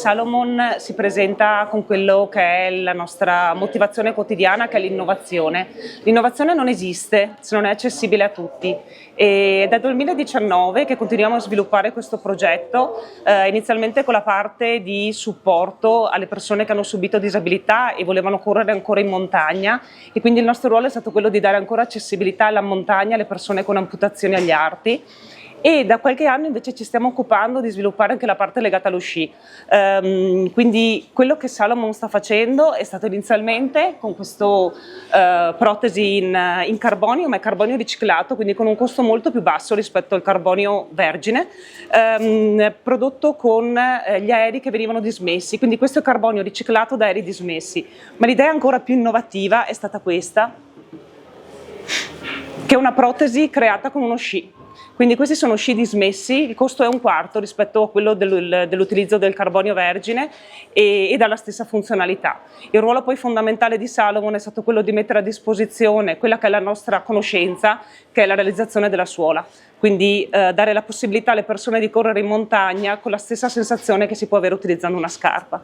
Salomon si presenta con quello che è la nostra motivazione quotidiana, che è l'innovazione. L'innovazione non esiste se non è accessibile a tutti e dal 2019 che continuiamo a sviluppare questo progetto, inizialmente con la parte di supporto alle persone che hanno subito disabilità e volevano correre ancora in montagna, e quindi il nostro ruolo è stato quello di dare ancora accessibilità alla montagna alle persone con amputazioni agli arti. E da qualche anno invece ci stiamo occupando di sviluppare anche la parte legata allo sci. Quindi quello che Salomon sta facendo è stato inizialmente con questa protesi in carbonio, ma è carbonio riciclato, quindi con un costo molto più basso rispetto al carbonio vergine, prodotto con gli aerei che venivano dismessi. Quindi questo è carbonio riciclato da aerei dismessi. Ma l'idea ancora più innovativa è stata questa, che è una protesi creata con uno sci. Quindi questi sono sci dismessi, il costo è un quarto rispetto a quello dell'utilizzo del carbonio vergine e dalla stessa funzionalità. Il ruolo poi fondamentale di Salomon è stato quello di mettere a disposizione quella che è la nostra conoscenza, che è la realizzazione della suola. Quindi dare la possibilità alle persone di correre in montagna con la stessa sensazione che si può avere utilizzando una scarpa.